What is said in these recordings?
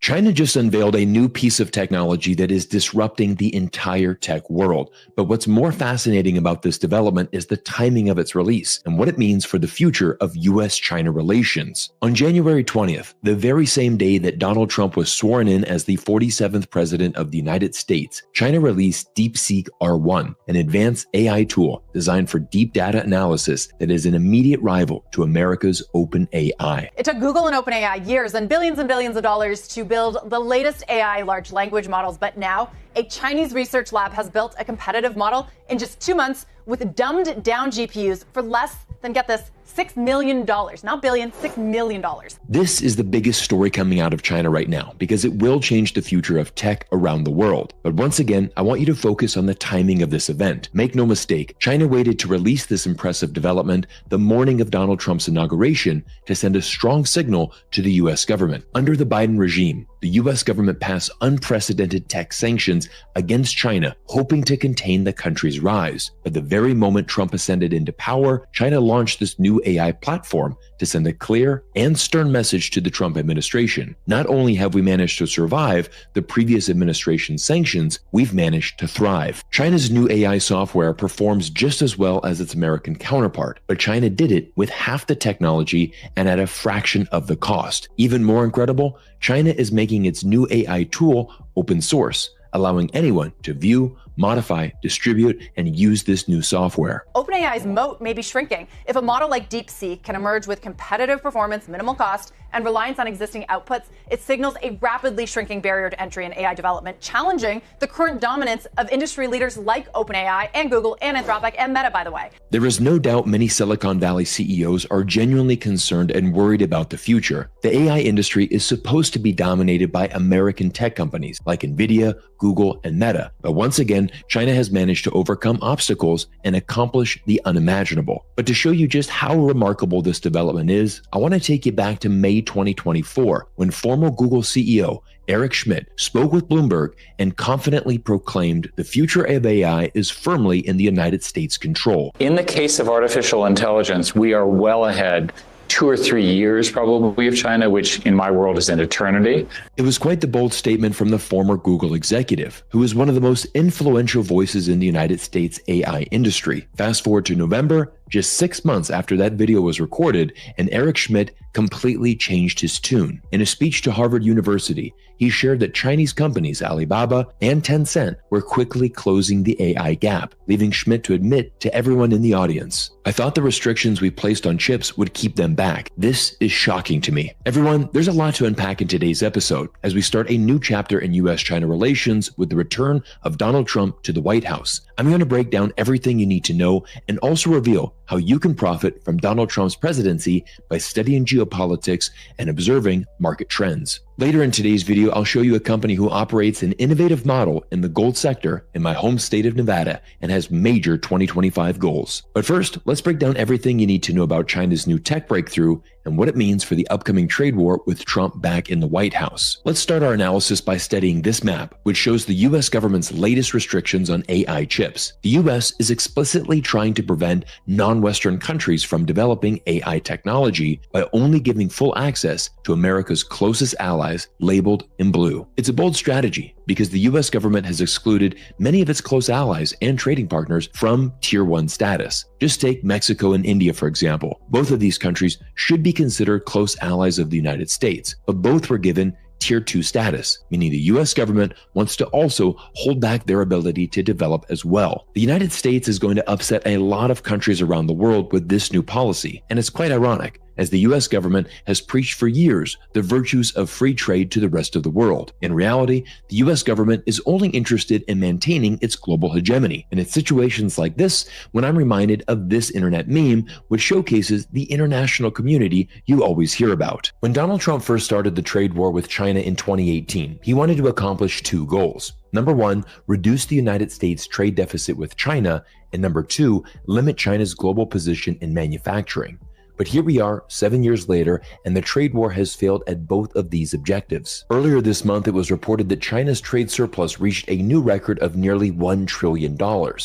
China just unveiled a new piece of technology that is disrupting the entire tech world. But what's more fascinating about this development is the timing of its release and what it means for the future of US-China relations. On January 20th, the very same day that Donald Trump was sworn in as the 47th president of the United States, China released DeepSeek R1, an advanced AI tool designed for deep data analysis that is an immediate rival to America's OpenAI. It took Google and OpenAI years and billions of dollars to build the latest AI large language models, but now a Chinese research lab has built a competitive model in just 2 months with dumbed down GPUs for less than, get this, $6 million, not billion, $6 million. This is the biggest story coming out of China right now because it will change the future of tech around the world. But once again, I want you to focus on the timing of this event. Make no mistake, China waited to release this impressive development the morning of Donald Trump's inauguration to send a strong signal to the US government. Under the Biden regime, the US government passed unprecedented tech sanctions against China, hoping to contain the country's rise. But the very moment Trump ascended into power, China launched this new AI platform to send a clear and stern message to the Trump administration. Not only have we managed to survive the previous administration's sanctions, we've managed to thrive. China's new AI software performs just as well as its American counterpart, but China did it with half the technology and at a fraction of the cost. Even more incredible, China is making its new AI tool open source, allowing anyone to view, modify, distribute, and use this new software. OpenAI's moat may be shrinking. If a model like DeepSeek can emerge with competitive performance, minimal cost, and reliance on existing outputs, it signals a rapidly shrinking barrier to entry in AI development, challenging the current dominance of industry leaders like OpenAI and Google and Anthropic and Meta, by the way. There is no doubt many Silicon Valley CEOs are genuinely concerned and worried about the future. The AI industry is supposed to be dominated by American tech companies like NVIDIA, Google, and Meta. But once again, China has managed to overcome obstacles and accomplish the unimaginable. But to show you just how remarkable this development is, I want to take you back to May 2024, when former Google CEO Eric Schmidt spoke with Bloomberg and confidently proclaimed the future of AI is firmly in the United States' control. In the case of artificial intelligence, we are well ahead 2 or 3 years probably of China, which in my world is an eternity. It was quite the bold statement from the former Google executive, who is one of the most influential voices in the United States AI industry. Fast forward to November, just 6 months after that video was recorded, and Eric Schmidt completely changed his tune. In a speech to Harvard University, he shared that Chinese companies Alibaba and Tencent were quickly closing the AI gap, leaving Schmidt to admit to everyone in the audience, "I thought the restrictions we placed on chips would keep them back. This is shocking to me." Everyone, there's a lot to unpack in today's episode as we start a new chapter in US-China relations with the return of Donald Trump to the White House. I'm going to break down everything you need to know and also reveal how you can profit from Donald Trump's presidency by studying geopolitics and observing market trends. Later in today's video, I'll show you a company who operates an innovative model in the gold sector in my home state of Nevada and has major 2025 goals. But first, let's break down everything you need to know about China's new tech breakthrough and what it means for the upcoming trade war with Trump back in the White House. Let's start our analysis by studying this map, which shows the US government's latest restrictions on AI chips. The US is explicitly trying to prevent non-Western countries from developing AI technology by only giving full access to America's closest allies, labeled in blue. It's a bold strategy because the US government has excluded many of its close allies and trading partners from Tier 1 status. Just take Mexico and India, for example. Both of these countries should be considered close allies of the United States, but both were given Tier 2 status, meaning the US government wants to also hold back their ability to develop as well. The United States is going to upset a lot of countries around the world with this new policy, and it's quite ironic, as the US government has preached for years the virtues of free trade to the rest of the world. In reality, the US government is only interested in maintaining its global hegemony. And it's situations like this when I'm reminded of this internet meme, which showcases the international community you always hear about. When Donald Trump first started the trade war with China in 2018, he wanted to accomplish 2 goals. Number 1, reduce the United States trade deficit with China, and number 2, limit China's global position in manufacturing. But here we are 7 years later, and the trade war has failed at both of these objectives. Earlier this month, it was reported that China's trade surplus reached a new record of nearly $1 trillion.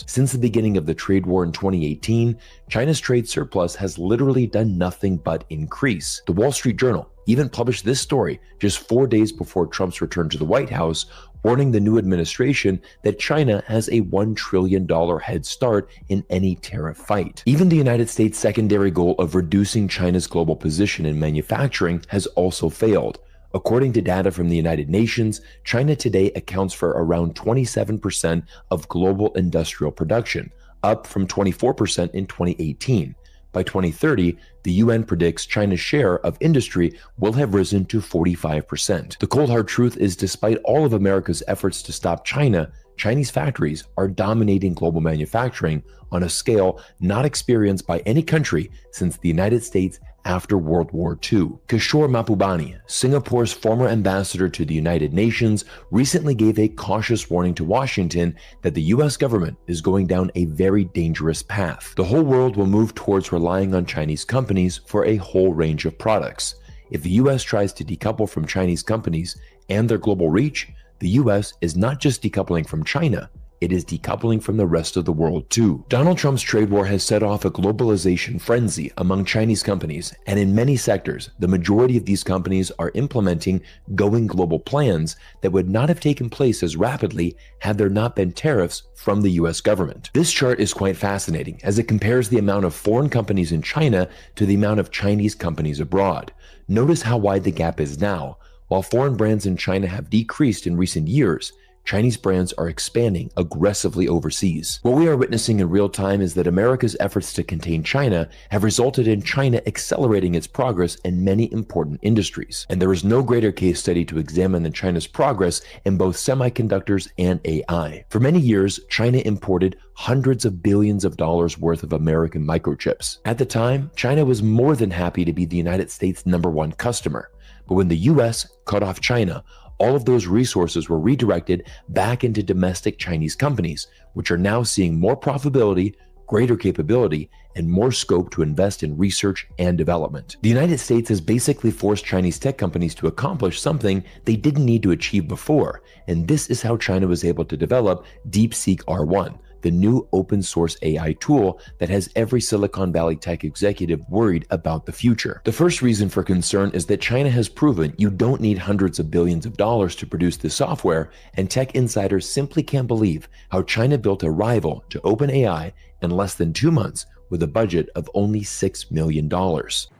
Since the beginning of the trade war in 2018, China's trade surplus has literally done nothing but increase. The Wall Street Journal even published this story just 4 days before Trump's return to the White House, warning the new administration that China has a $1 trillion head start in any tariff fight. Even the United States' secondary goal of reducing China's global position in manufacturing has also failed. According to data from the United Nations, China today accounts for around 27% of global industrial production, up from 24% in 2018. By 2030, the UN predicts China's share of industry will have risen to 45%. The cold hard truth is, despite all of America's efforts to stop China, Chinese factories are dominating global manufacturing on a scale not experienced by any country since the United States after World War II. Kishore Mahbubani, Singapore's former ambassador to the United Nations, recently gave a cautious warning to Washington that the US government is going down a very dangerous path. The whole world will move towards relying on Chinese companies for a whole range of products. If the US tries to decouple from Chinese companies and their global reach, the US is not just decoupling from China, it is decoupling from the rest of the world too. Donald Trump's trade war has set off a globalization frenzy among Chinese companies, and in many sectors, the majority of these companies are implementing going global plans that would not have taken place as rapidly had there not been tariffs from the US government. This chart is quite fascinating as it compares the amount of foreign companies in China to the amount of Chinese companies abroad. Notice how wide the gap is now. While foreign brands in China have decreased in recent years, Chinese brands are expanding aggressively overseas. What we are witnessing in real time is that America's efforts to contain China have resulted in China accelerating its progress in many important industries. And there is no greater case study to examine than China's progress in both semiconductors and AI. For many years, China imported hundreds of billions of dollars worth of American microchips. At the time, China was more than happy to be the United States' #1 customer. But when the US cut off China, all of those resources were redirected back into domestic Chinese companies, which are now seeing more profitability, greater capability, and more scope to invest in research and development. The United States has basically forced Chinese tech companies to accomplish something they didn't need to achieve before, and this is how China was able to develop DeepSeek R1, the new open source AI tool that has every Silicon Valley tech executive worried about the future. The first reason for concern is that China has proven you don't need hundreds of billions of dollars to produce this software, and tech insiders simply can't believe how China built a rival to OpenAI in less than 2 months with a budget of only $6 million.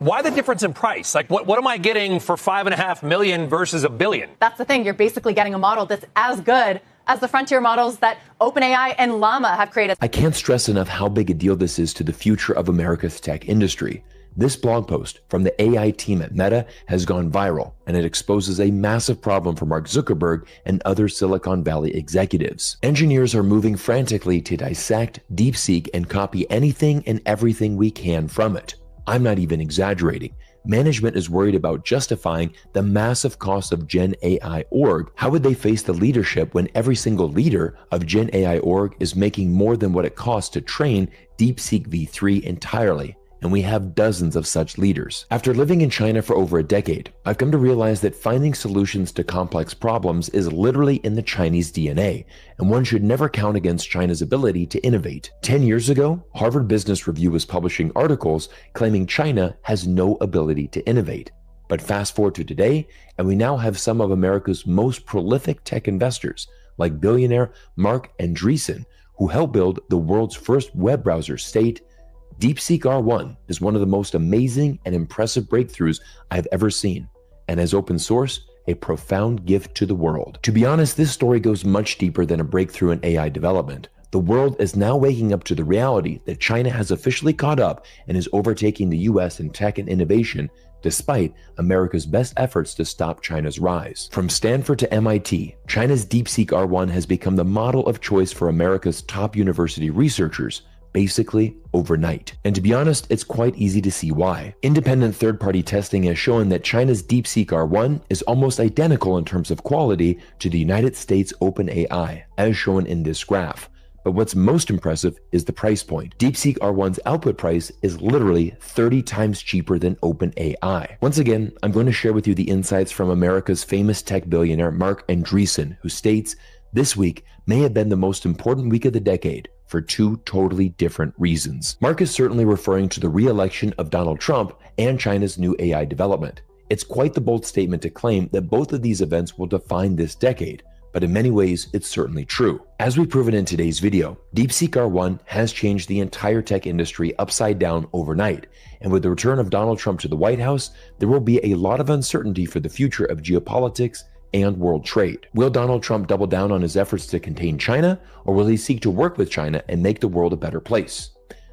Why the difference in price? Like, what am I getting for $5.5 million versus $1 billion? That's the thing. You're basically getting a model that's as good as the frontier models that OpenAI and Llama have created. I can't stress enough how big a deal this is to the future of America's tech industry. This blog post from the AI team at Meta has gone viral, and it exposes a massive problem for Mark Zuckerberg and other Silicon Valley executives. Engineers are moving frantically to dissect, DeepSeek, and copy anything and everything we can from it. I'm not even exaggerating. Management is worried about justifying the massive cost of Gen AI org. How would they face the leadership when every single leader of Gen AI org is making more than what it costs to train DeepSeek v3 entirely? And we have dozens of such leaders. After living in China for over a decade, I've come to realize that finding solutions to complex problems is literally in the Chinese DNA, and one should never count against China's ability to innovate. 10 years ago, Harvard Business Review was publishing articles claiming China has no ability to innovate. But fast forward to today, and we now have some of America's most prolific tech investors, like billionaire Mark Andreessen, who helped build the world's first web browser, state, DeepSeek R1 is one of the most amazing and impressive breakthroughs I've ever seen, and as open source, a profound gift to the world. To be honest, this story goes much deeper than a breakthrough in AI development. The world is now waking up to the reality that China has officially caught up and is overtaking the US in tech and innovation, despite America's best efforts to stop China's rise. From Stanford to MIT, China's DeepSeek R1 has become the model of choice for America's top university researchers, basically overnight. And to be honest, it's quite easy to see why. Independent third-party testing has shown that China's DeepSeek R1 is almost identical in terms of quality to the United States OpenAI, as shown in this graph. But what's most impressive is the price point. DeepSeek R1's output price is literally 30 times cheaper than OpenAI. Once again, I'm going to share with you the insights from America's famous tech billionaire Mark Andreessen, who states, "This week may have been the most important week of the decade for 2 totally different reasons." Mark is certainly referring to the re-election of Donald Trump and China's new AI development. It's quite the bold statement to claim that both of these events will define this decade, but in many ways, it's certainly true. As we've proven in today's video, DeepSeek R1 has changed the entire tech industry upside down overnight, and with the return of Donald Trump to the White House, there will be a lot of uncertainty for the future of geopolitics and world trade. Will Donald Trump double down on his efforts to contain China, or will he seek to work with China and make the world a better place?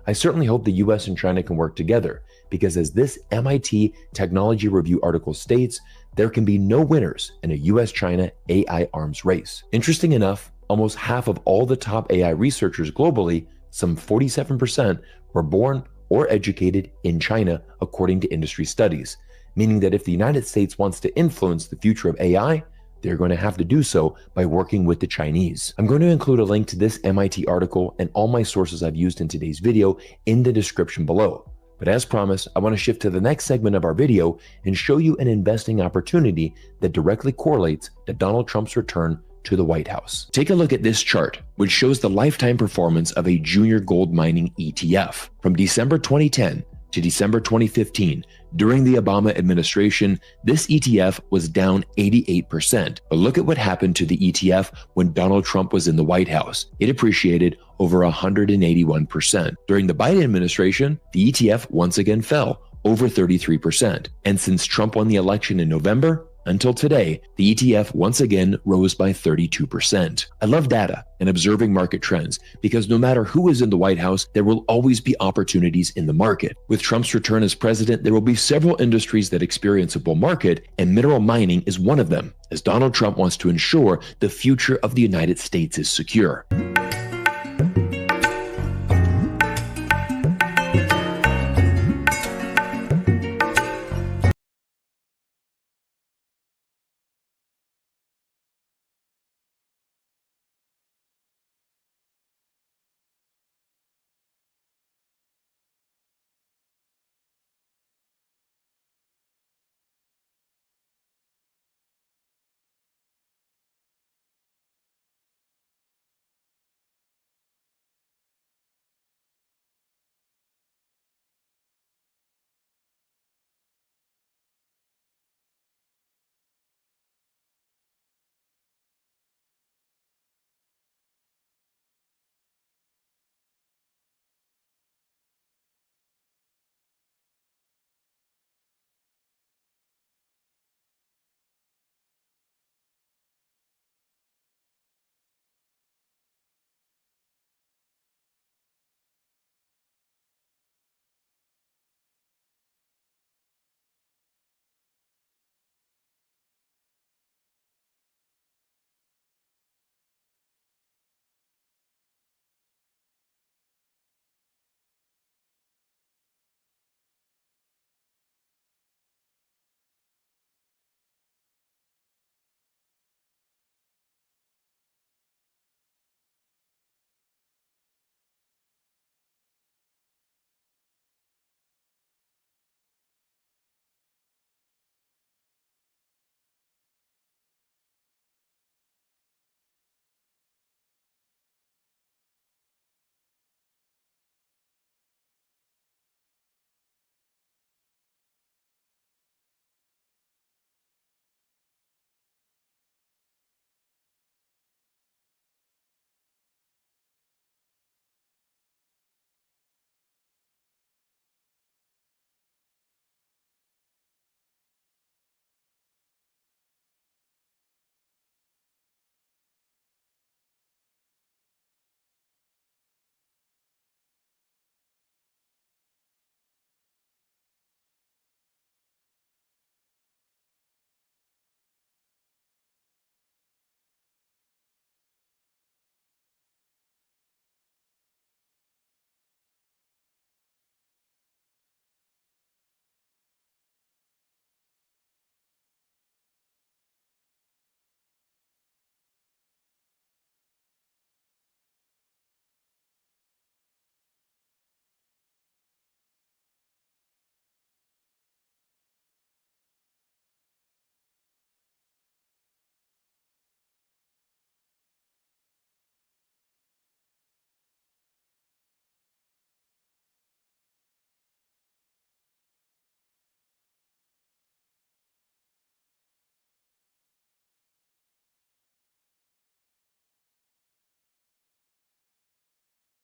I certainly hope the US and China can work together, because as this MIT Technology Review article states, there can be no winners in a US-China AI arms race. Interesting enough, almost half of all the top AI researchers globally, some 47%, were born or educated in China, according to industry studies, meaning that if the United States wants to influence the future of AI, they're going to have to do so by working with the Chinese. I'm going to include a link to this MIT article and all my sources I've used in today's video in the description below. But as promised, I want to shift to the next segment of our video and show you an investing opportunity that directly correlates to Donald Trump's return to the White House. Take a look at this chart, which shows the lifetime performance of a junior gold mining ETF. From December 2010 to December 2015, during the Obama administration, this ETF was down 88%. But look at what happened to the ETF when Donald Trump was in the White House. It appreciated over 181%. During the Biden administration, the ETF once again fell over 33%. And since Trump won the election in November, until today, the ETF once again rose by 32%. I love data and observing market trends because no matter who is in the White House, there will always be opportunities in the market. With Trump's return as president, there will be several industries that experience a bull market, and mineral mining is one of them, as Donald Trump wants to ensure the future of the United States is secure.